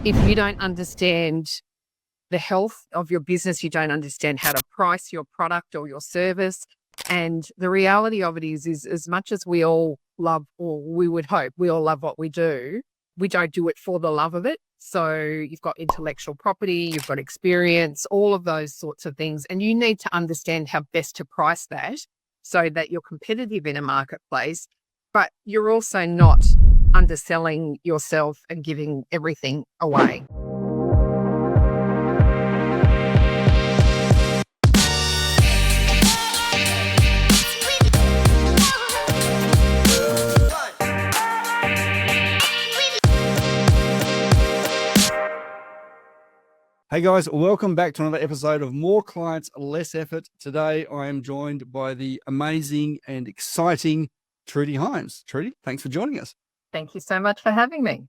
If you don't understand the health of your business, you don't understand how to price your product or your service. And the reality of it is as much as we all love, or we would hope we all love what we don't do it for the love of it. So you've got intellectual property, you've got experience, all of those sorts of things. And you need to understand how best to price that so that you're competitive in a marketplace, but you're also not underselling yourself and giving everything away. Hey guys, welcome back to another episode of More Clients, Less Effort. Today I am joined by the amazing and exciting Trudy Heins. Trudy, thanks for joining us. Thank you so much for having me.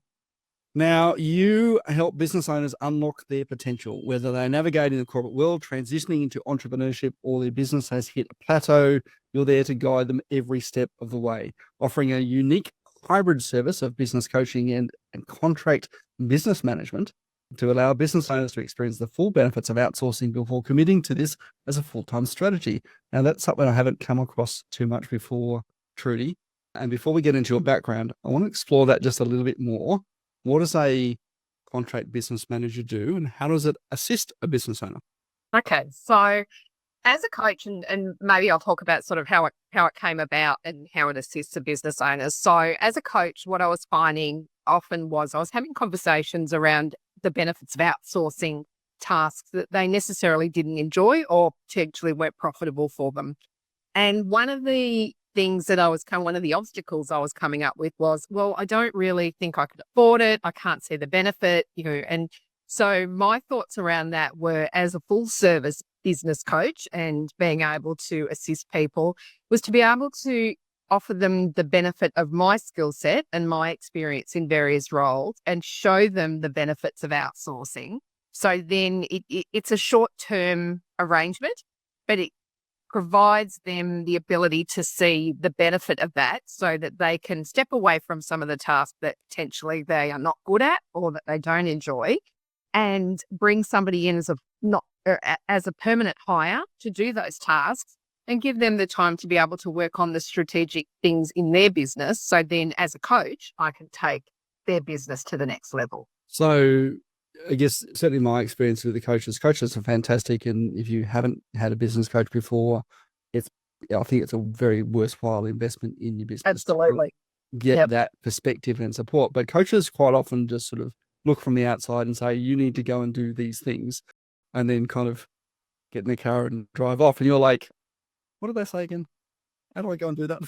Now, you help business owners unlock their potential, whether they're navigating the corporate world, transitioning into entrepreneurship, or their business has hit a plateau. You're there to guide them every step of the way, offering a unique hybrid service of business coaching and contract business management to allow business owners to experience the full benefits of outsourcing before committing to this as a full-time strategy. Now, that's something I haven't come across too much before, Trudy. And before we get into your background, I want to explore that just a little bit more. What does a contract business manager do, and how does it assist a business owner? Okay, so as a coach, and maybe I'll talk about sort of how it came about and how it assists the business owners. So as a coach, what I was finding often was I was having conversations around the benefits of outsourcing tasks that they necessarily didn't enjoy or potentially weren't profitable for them. And one of the things that one of the obstacles I was coming up with was, well, I don't really think I could afford it. I can't see the benefit, and so my thoughts around that were, as a full service business coach and being able to assist people, was to be able to offer them the benefit of my skill set and my experience in various roles and show them the benefits of outsourcing. So then it's a short-term arrangement, but it provides them the ability to see the benefit of that so that they can step away from some of the tasks that potentially they are not good at or that they don't enjoy, and bring somebody in as a permanent hire to do those tasks and give them the time to be able to work on the strategic things in their business. So then as a coach, I can take their business to the next level. So I guess certainly my experience with the coaches are fantastic. And if you haven't had a business coach before, I think it's a very worthwhile investment in your business. Absolutely. Get that perspective and support. But coaches quite often just sort of look from the outside and say, you need to go and do these things, and then kind of get in the car and drive off. And you're like, what did they say again? How do I go and do that?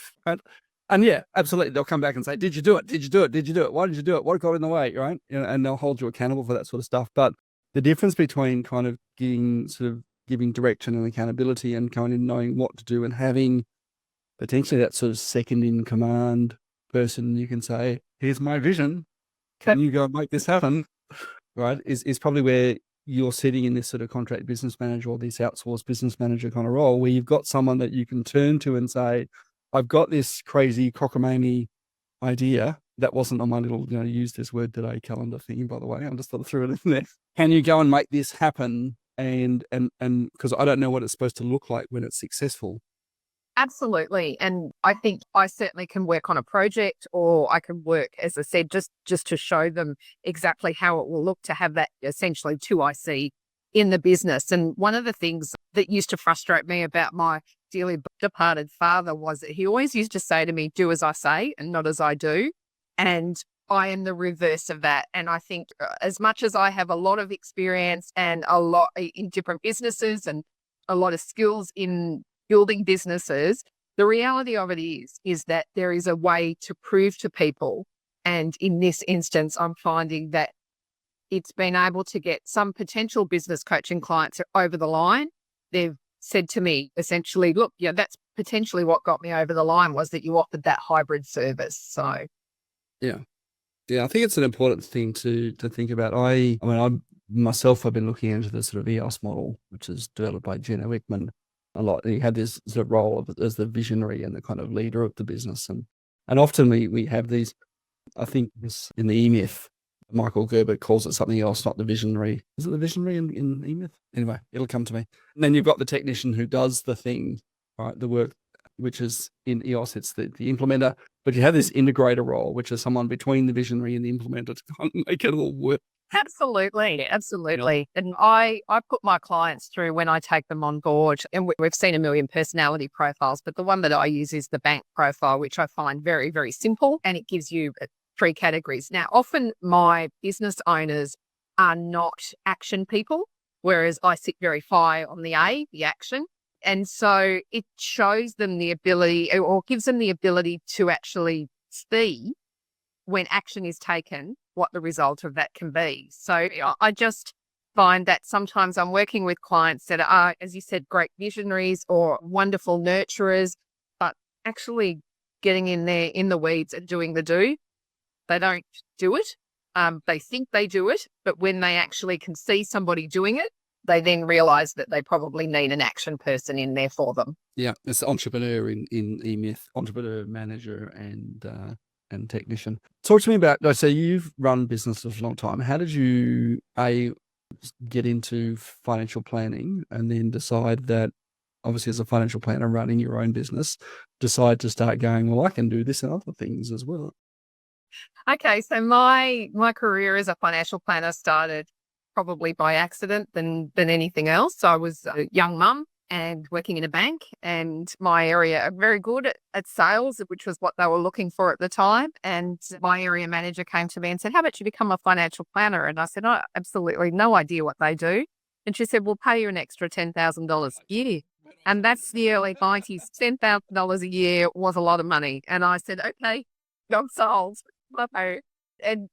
And yeah, absolutely. They'll come back and say, did you do it? Did you do it? Did you do it? Why did you do it? What got in the way? Right. And they'll hold you accountable for that sort of stuff. But the difference between kind of giving direction and accountability and kind of knowing what to do and having potentially that sort of second in command person, you can say, here's my vision. Can you go and make this happen? Right. Is probably where you're sitting in this sort of contract business manager or this outsourced business manager kind of role, where you've got someone that you can turn to and say, I've got this crazy cockamamie idea that wasn't on my little, use this word today calendar thing, by the way. I just thought I threw it in there. Can you go and make this happen? And because I don't know what it's supposed to look like when it's successful. Absolutely. And I think I certainly can work on a project, or I can work, as I said, just to show them exactly how it will look, to have that essentially 2IC in the business. And one of the things that used to frustrate me about my dearly departed father was that he always used to say to me, do as I say and not as I do. And I am the reverse of that. And I think as much as I have a lot of experience and a lot in different businesses and a lot of skills in building businesses, the reality of it is that there is a way to prove to people. And in this instance, I'm finding that it's been able to get some potential business coaching clients over the line. They've said to me, essentially, look, that's potentially what got me over the line, was that you offered that hybrid service. So, yeah, I think it's an important thing to think about. I myself, I've been looking into the sort of EOS model, which is developed by Jenna Wickman a lot. He had this sort of role as the visionary and the kind of leader of the business. And often we have these, I think this in the E-Myth, Michael Gerber calls it something else, not the visionary. Is it the visionary in E-Myth? Anyway, it'll come to me. And then you've got the technician who does the thing, right? The work, which is in EOS, it's the implementer. But you have this integrator role, which is someone between the visionary and the implementer to kind of make it all work. Absolutely. Absolutely. And I put my clients through when I take them on board, and we've seen a million personality profiles, but the one that I use is the bank profile, which I find very, very simple, and it gives you 3 categories. Now, often my business owners are not action people, whereas I sit very high on the A, the action. And so it shows them the ability, or gives them the ability to actually see when action is taken, what the result of that can be. So I just find that sometimes I'm working with clients that are, as you said, great visionaries or wonderful nurturers, but actually getting in there in the weeds and doing the do. They don't do it. They think they do it, but when they actually can see somebody doing it, they then realize that they probably need an action person in there for them. Yeah, it's entrepreneur in E-Myth, entrepreneur, manager, and technician. Talk to me about, so you've run businesses for a long time. How did you, get into financial planning and then decide that, obviously as a financial planner running your own business, decide to start going, well, I can do this and other things as well? Okay, so my career as a financial planner started probably by accident than anything else. So I was a young mum and working in a bank, and my area are very good at sales, which was what they were looking for at the time. And my area manager came to me and said, how about you become a financial planner? And I said, oh, absolutely no idea what they do. And she said, we'll pay you an extra $10,000 a year. And that's the early 90s. $10,000 a year was a lot of money. And I said, okay, I'm sold. Love it.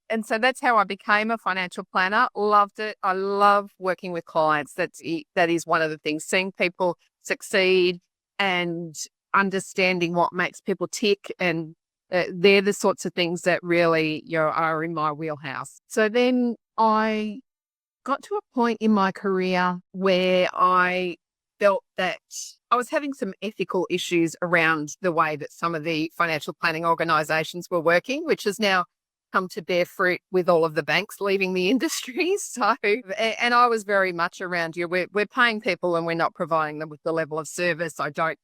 And so that's how I became a financial planner. Loved it. I love working with clients. That is one of the things, seeing people succeed and understanding what makes people tick. And they're the sorts of things that really are in my wheelhouse. So then I got to a point in my career where I felt that I was having some ethical issues around the way that some of the financial planning organisations were working, which has now come to bear fruit with all of the banks leaving the industry. So, and I was very much around we're paying people and we're not providing them with the level of service. I don't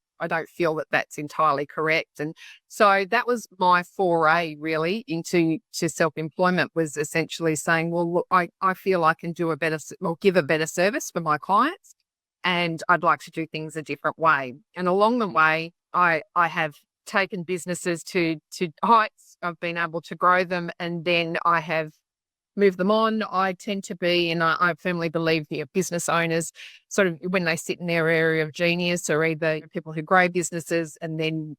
feel that that's entirely correct. And so that was my foray really into self-employment, was essentially saying, well, look, I feel I can do a better, or give a better service for my clients, and I'd like to do things a different way. And along the way, I have taken businesses to heights. I've been able to grow them, and then I have moved them on. I tend to be, and I firmly believe business owners, sort of when they sit in their area of genius, are either people who grow businesses and then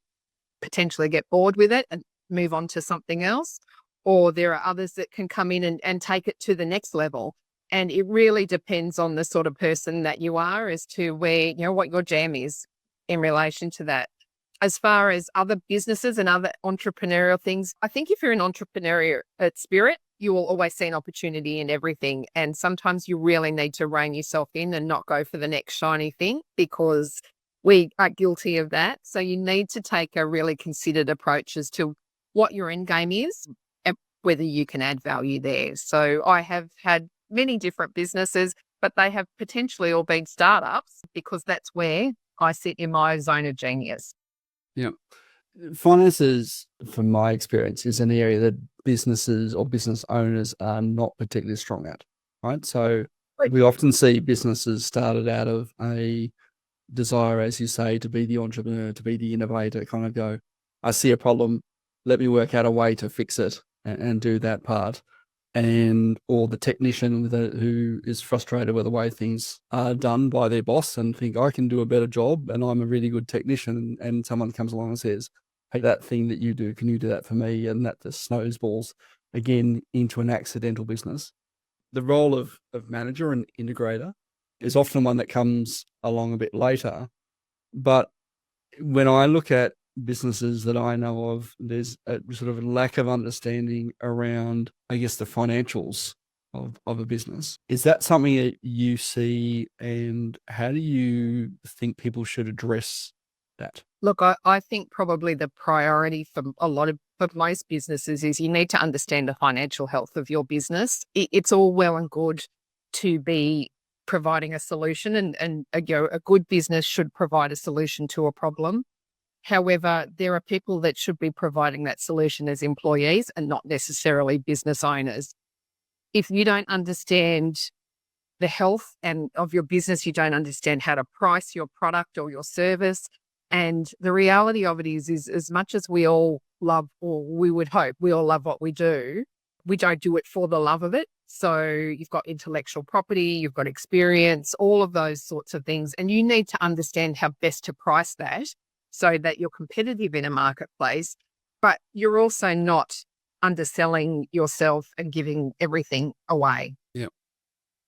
potentially get bored with it and move on to something else, or there are others that can come in and take it to the next level. And it really depends on the sort of person that you are as to where, what your jam is in relation to that. As far as other businesses and other entrepreneurial things, I think if you're an entrepreneur at spirit, you will always see an opportunity in everything. And sometimes you really need to rein yourself in and not go for the next shiny thing, because we are guilty of that. So you need to take a really considered approach as to what your end game is and whether you can add value there. So I have had many different businesses, but they have potentially all been startups, because that's where I sit in my zone of genius. Yeah. Finances, from my experience, is an area that businesses or business owners are not particularly strong at, right? So we often see businesses started out of a desire, as you say, to be the entrepreneur, to be the innovator, kind of go, I see a problem, let me work out a way to fix it and do that part. Or the technician who is frustrated with the way things are done by their boss and think, I can do a better job and I'm a really good technician, and someone comes along and says, hey, that thing that you do, can you do that for me? And that just snowballs again into an accidental business. The role of manager and integrator is often one that comes along a bit later. But when I look at businesses that I know of, there's a sort of a lack of understanding around, I guess, the financials of a business. Is that something that you see, and how do you think people should address that? Look, I think probably the priority for a lot of for most businesses is you need to understand the financial health of your business. It's all well and good to be providing a solution, and a good business should provide a solution to a problem. However, there are people that should be providing that solution as employees and not necessarily business owners. If you don't understand the health and of your business, you don't understand how to price your product or your service. And the reality of it is as much as we all love, or we would hope we all love what we don't do it for the love of it. So you've got intellectual property, you've got experience, all of those sorts of things. And you need to understand how best to price that so that you're competitive in a marketplace, but you're also not underselling yourself and giving everything away. Yeah.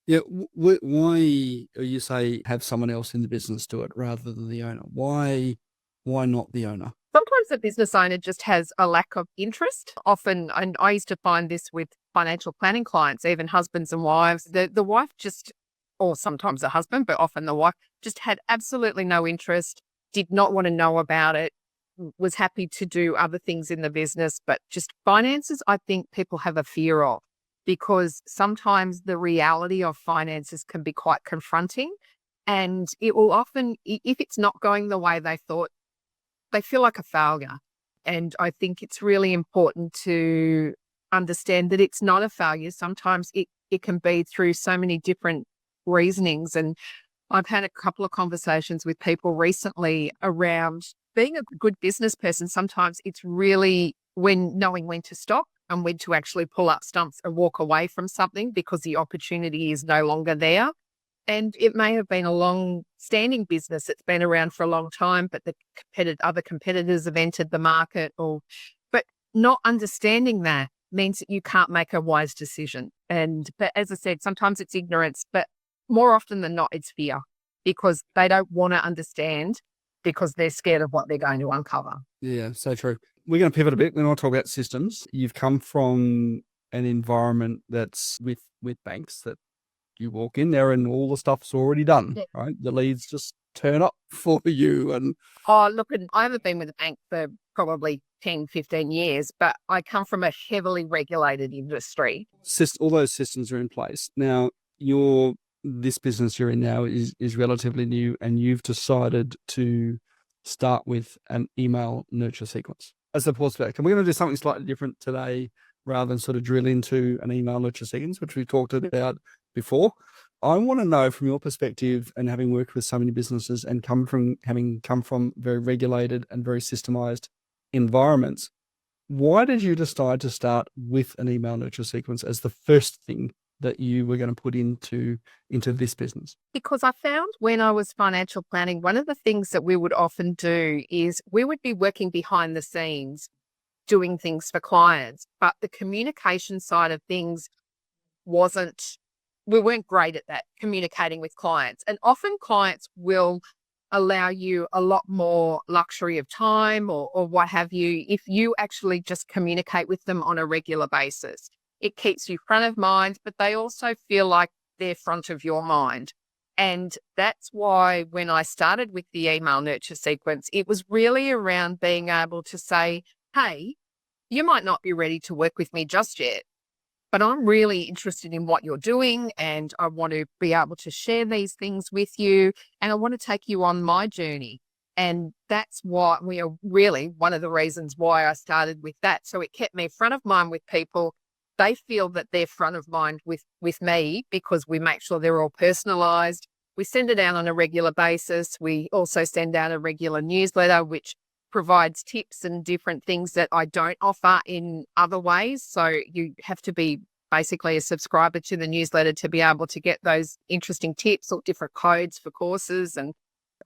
Yeah. Why you say have someone else in the business do it rather than the owner? Why not the owner? Sometimes the business owner just has a lack of interest. Often, and I used to find this with financial planning clients, even husbands and wives, the wife just, or sometimes the husband, but often the wife just had absolutely no interest, did not want to know about it, was happy to do other things in the business, but just finances, I think people have a fear of, because sometimes the reality of finances can be quite confronting, and it will often, if it's not going the way they thought, they feel like a failure. And I think it's really important to understand that it's not a failure. Sometimes it can be through so many different reasonings. And I've had a couple of conversations with people recently around being a good business person. Sometimes it's really knowing when to stop and when to actually pull up stumps and walk away from something because the opportunity is no longer there. And it may have been a long-standing business that's been around for a long time, but other competitors have entered the market. But not understanding that means that you can't make a wise decision. But as I said, sometimes it's ignorance, but more often than not, it's fear, because they don't want to understand because they're scared of what they're going to uncover. Yeah, so true. We're going to pivot a bit. Then I'll talk about systems. You've come from an environment that's with banks that you walk in there and all the stuff's already done, right? The leads just turn up for you. And look, I haven't been with a bank for probably 10, 15 years, but I come from a heavily regulated industry. All those systems are in place. Now, this business you're in now is relatively new, and you've decided to start with an email nurture sequence as the back. And we're going to do something slightly different today rather than sort of drill into an email nurture sequence, which we've talked about before. I want to know from your perspective, and having worked with so many businesses and having come from very regulated and very systemized environments, why did you decide to start with an email nurture sequence as the first thing that you were going to put into this business? Because I found when I was financial planning, one of the things that we would often do is we would be working behind the scenes doing things for clients, but the communication side of things we weren't great at that, communicating with clients. And often clients will allow you a lot more luxury of time or what have you if you actually just communicate with them on a regular basis. It keeps you front of mind, but they also feel like they're front of your mind. And that's why when I started with the email nurture sequence, it was really around being able to say, hey, you might not be ready to work with me just yet, but I'm really interested in what you're doing, and I want to be able to share these things with you, and I want to take you on my journey. And that's why we are really one of the reasons why I started with that. So it kept me front of mind with people. They feel that they're front of mind with me because we make sure they're all personalized. We send it out on a regular basis. We also send out a regular newsletter, which provides tips and different things that I don't offer in other ways. So you have to be basically a subscriber to the newsletter to be able to get those interesting tips or different codes for courses. And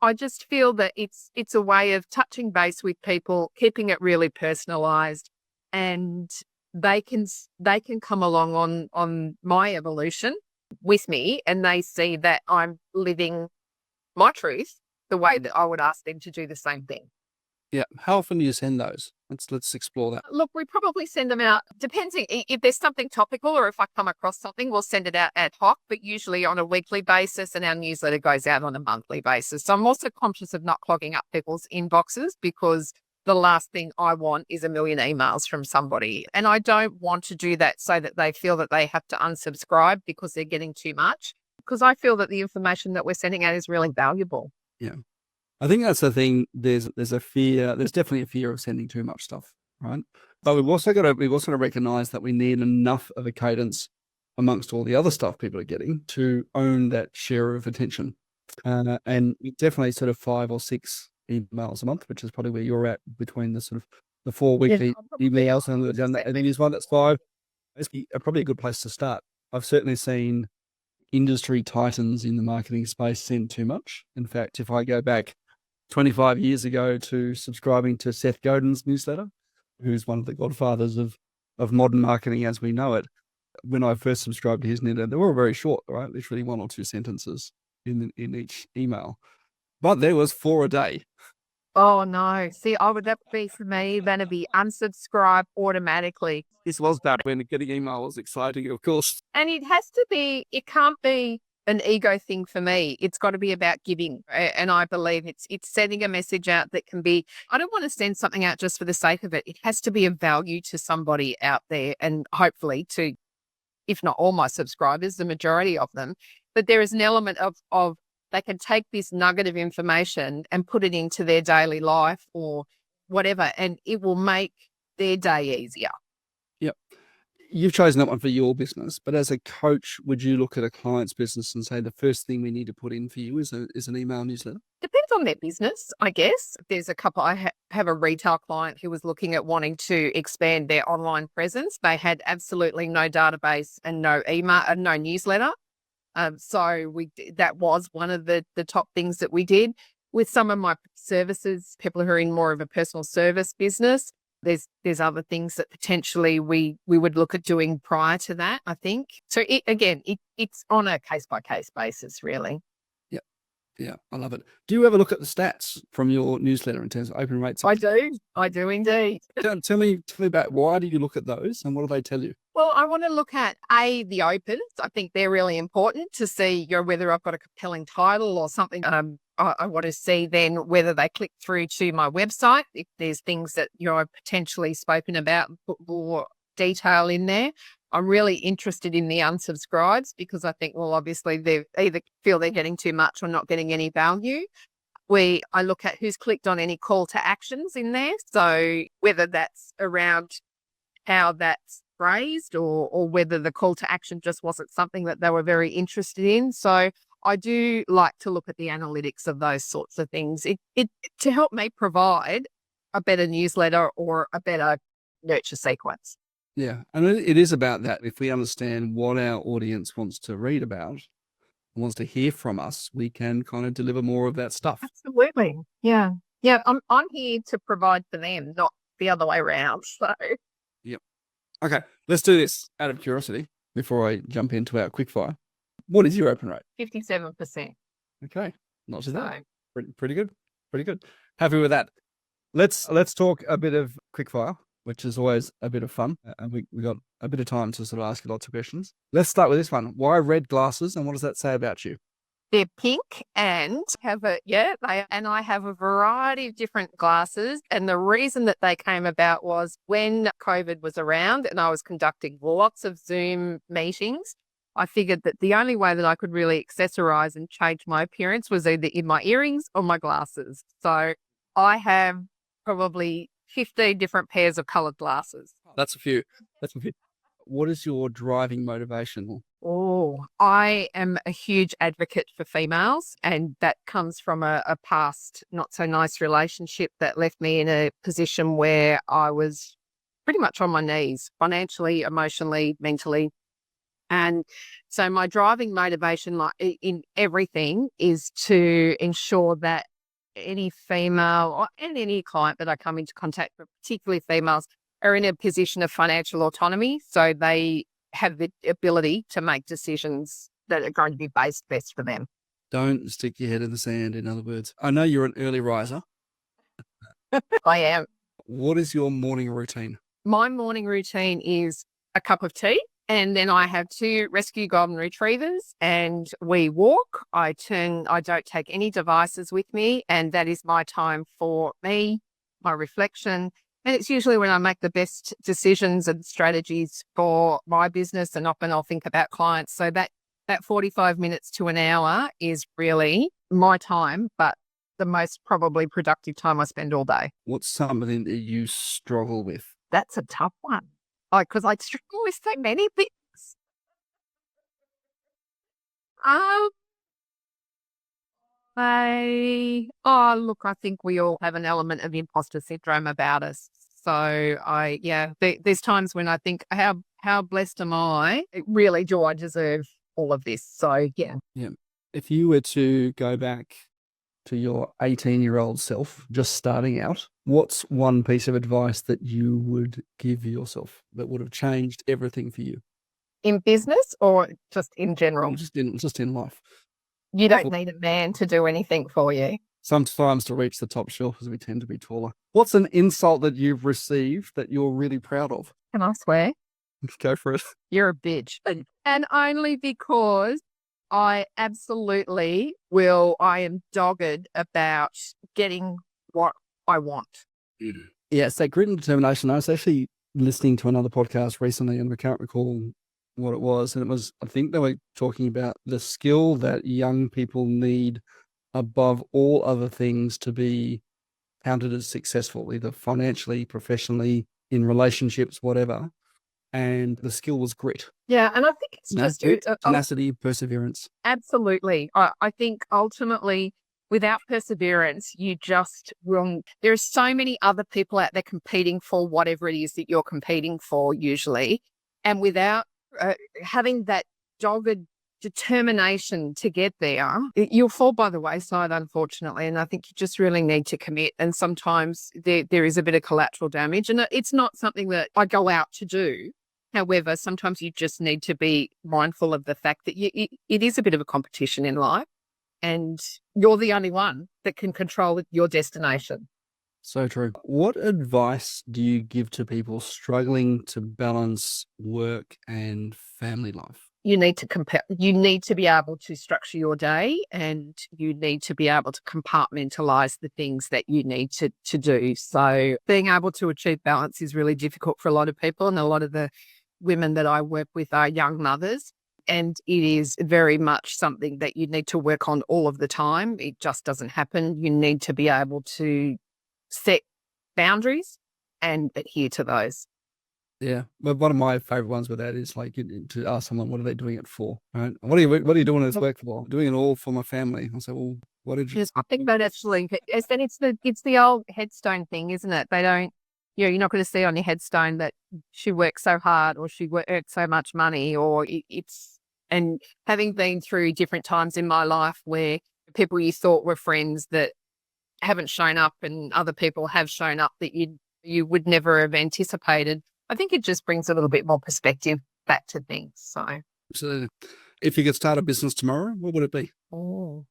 I just feel that it's a way of touching base with people, keeping it really personalized, and they can come along on my evolution with me, and they see that I'm living my truth the way that I would ask them to do the same thing. Yeah. How often do you send those? Let's explore that. Look, we probably send them out, depending if there's something topical or if I come across something, we'll send it out ad hoc, but usually on a weekly basis, and our newsletter goes out on a monthly basis. So I'm also conscious of not clogging up people's inboxes, because the last thing I want is a million emails from somebody. And I don't want to do that so that they feel that they have to unsubscribe because they're getting too much, because I feel that the information that we're sending out is really valuable. Yeah. I think that's the thing. There's a fear. There's definitely a fear of sending too much stuff, right? But we've also got to recognize that we need enough of a cadence amongst all the other stuff people are getting to own that share of attention. And definitely sort of 5 or 6 emails a month, which is probably where you're at between the sort of the 4 weekly emails and then there's one that's 5. It's probably a good place to start. I've certainly seen industry titans in the marketing space send too much. In fact, if I go back 25 years ago to subscribing to Seth Godin's newsletter, who's one of the godfathers of modern marketing as we know it, when I first subscribed to his newsletter, they were very short, right? Literally 1 or 2 sentences in each email. But there was 4 a day. Oh, no. See, that would be for me, then it'd be unsubscribe automatically. This was bad when getting email was exciting, of course. And it can't be an ego thing for me. It's got to be about giving. And I believe it's sending a message out that can be, I don't want to send something out just for the sake of it. It has to be of value to somebody out there, and hopefully to, if not all my subscribers, the majority of them. But there is an element of they can take this nugget of information and put it into their daily life or whatever, and it will make their day easier. Yep. You've chosen that one for your business, but as a coach, would you look at a client's business and say the first thing we need to put in for you is an email newsletter? Depends on their business, I guess. There's a couple. I have a retail client who was looking at wanting to expand their online presence. They had absolutely no database and no email and no newsletter. So that was one of the top things that we did. With some of my services, people who are in more of a personal service business, there's other things that potentially we would look at doing prior to that, I think. So it's on a case-by-case basis, really. Yeah, I love it. Do you ever look at the stats from your newsletter in terms of open rates? I do indeed. Tell me about, why do you look at those and what do they tell you? Well, I want to look at the opens. I think they're really important to see whether I've got a compelling title or something. I want to see then whether they click through to my website, if there's things that I've potentially spoken about and put more detail in there. I'm really interested in the unsubscribes because I think, well, obviously they either feel they're getting too much or not getting any value. I look at who's clicked on any call to actions in there. So whether that's around how that's phrased or whether the call to action just wasn't something that they were very interested in. So I do like to look at the analytics of those sorts of things. It to help me provide a better newsletter or a better nurture sequence. Yeah, and it is about that. If we understand what our audience wants to read about, wants to hear from us, we can kind of deliver more of that stuff. Absolutely. Yeah. I'm here to provide for them, not the other way around. So. Yep. Okay, let's do this out of curiosity before I jump into our quickfire. What is your open rate? 57%. Okay, not too bad. Pretty good. Pretty good. Happy with that. Let's talk a bit of quickfire, which is always a bit of fun. And we got a bit of time to sort of ask you lots of questions. Let's start with this one. Why red glasses, and what does that say about you? They're pink and I have a variety of different glasses. And the reason that they came about was when COVID was around and I was conducting lots of Zoom meetings, I figured that the only way that I could really accessorize and change my appearance was either in my earrings or my glasses. So I have probably 15 different pairs of colored glasses. That's a few. What is your driving motivation? Oh, I am a huge advocate for females, and that comes from a past not so nice relationship that left me in a position where I was pretty much on my knees, financially, emotionally, mentally. And so my driving motivation, like in everything, is to ensure that any female and any client that I come into contact with, particularly females, are in a position of financial autonomy. So they have the ability to make decisions that are going to be based best for them. Don't stick your head in the sand, in other words. I know you're an early riser. I am. What is your morning routine? My morning routine is a cup of tea. And then I have 2 rescue golden retrievers and we walk. I don't take any devices with me. And that is my time for me, my reflection. And it's usually when I make the best decisions and strategies for my business, and often I'll think about clients. So that 45 minutes to an hour is really my time, but the most probably productive time I spend all day. What's something that you struggle with? That's a tough one. Because I struggle with so many things. I think we all have an element of imposter syndrome about us. So there's times when I think, how blessed am I? Really, do I deserve all of this? So yeah. Yeah. If you were to go back to your 18-year-old self, just starting out, what's one piece of advice that you would give yourself that would have changed everything for you? In business or just in general? Just in life. You don't need a man to do anything for you. Sometimes to reach the top shelf, as we tend to be taller. What's an insult that you've received that you're really proud of? Can I swear? Go for it. You're a bitch. And only because I absolutely will. I am dogged about getting what I want. Yeah, it's that grit and determination. I was actually listening to another podcast recently, and I can't recall what it was. And I think they were talking about the skill that young people need above all other things to be counted as successful, either financially, professionally, in relationships, whatever. And the skill was grit. Yeah, and I think it's just tenacity, perseverance. Absolutely. I think ultimately, without perseverance, you just will. There are so many other people out there competing for whatever it is that you're competing for, usually, and without having that dogged determination to get there, you'll fall by the wayside, unfortunately. And I think you just really need to commit. And sometimes there is a bit of collateral damage, and it's not something that I go out to do. However, sometimes you just need to be mindful of the fact that it is a bit of a competition in life, and you're the only one that can control your destination. So true. What advice do you give to people struggling to balance work and family life? You need to You need to be able to structure your day, and you need to be able to compartmentalize the things that you need to do. So being able to achieve balance is really difficult for a lot of people, and a lot of the women that I work with are young mothers, and it is very much something that you need to work on all of the time. It just doesn't happen. You need to be able to set boundaries and adhere to those. Yeah, but one of my favorite ones with that is like to ask someone, what are they doing it for? Right? What are you doing this work for? I'm doing it all for my family. I say, well, what did you? I think that actually, it's the old headstone thing, isn't it? They don't. You're not going to see on your headstone that she worked so hard or she earned so much money, or it's. And having been through different times in my life where people you thought were friends that haven't shown up, and other people have shown up that you would never have anticipated, I think it just brings a little bit more perspective back to things. So if you could start a business tomorrow, what would it be? Oh,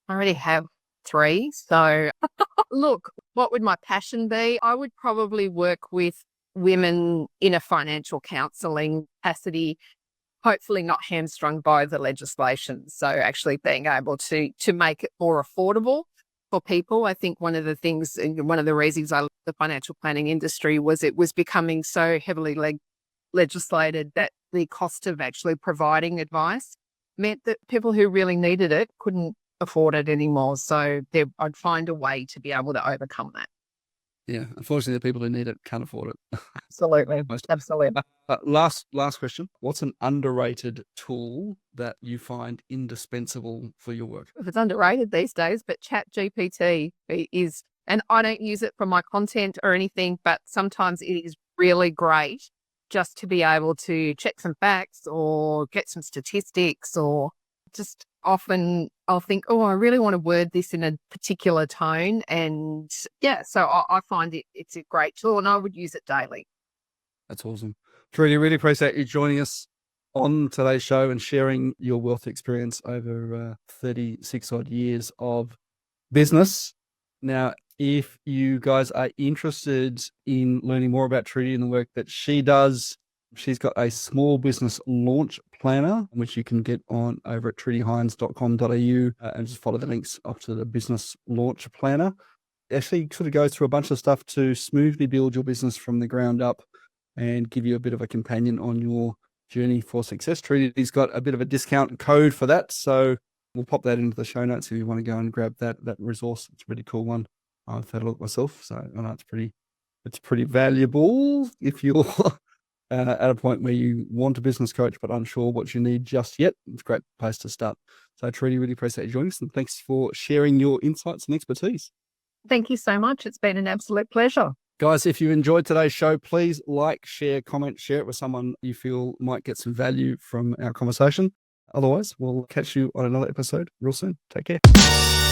I already have 3. So look, what would my passion be? I would probably work with women in a financial counselling capacity, hopefully not hamstrung by the legislation. So actually being able to make it more affordable for people. I think one of the things, and one of the reasons I love the financial planning industry was it was becoming so heavily legislated that the cost of actually providing advice meant that people who really needed it couldn't afford it anymore. So I'd find a way to be able to overcome that. Yeah, unfortunately, the people who need it can't afford it. Absolutely. Absolutely. Last question. What's an underrated tool that you find indispensable for your work? It's underrated these days, but ChatGPT is, and I don't use it for my content or anything, but sometimes it is really great just to be able to check some facts or get some statistics, or just often I'll think, oh, I really want to word this in a particular tone. And yeah, so I find it's a great tool, and I would use it daily. That's awesome. Trudy, really appreciate you joining us on today's show and sharing your wealth experience over 36 odd years of business. Now, if you guys are interested in learning more about Trudy and the work that she does, she's got a small business launch planner, which you can get on over at trudyheins.com.au and just follow the links up to the business launch planner. actually sort of goes through a bunch of stuff to smoothly build your business from the ground up and give you a bit of a companion on your journey for success. Trudy's got a bit of a discount code for that, so we'll pop that into the show notes if you want to go and grab that resource. It's a really cool one. I've had a look myself, so I know it's pretty valuable if you're at a point where you want a business coach but unsure what you need just yet. It's a great place to start. So Trudy, really appreciate you joining us, and thanks for sharing your insights and expertise. Thank you so much. It's been an absolute pleasure. Guys, if you enjoyed today's show, please like, share, comment, share it with someone you feel might get some value from our conversation. Otherwise, we'll catch you on another episode real soon. Take care.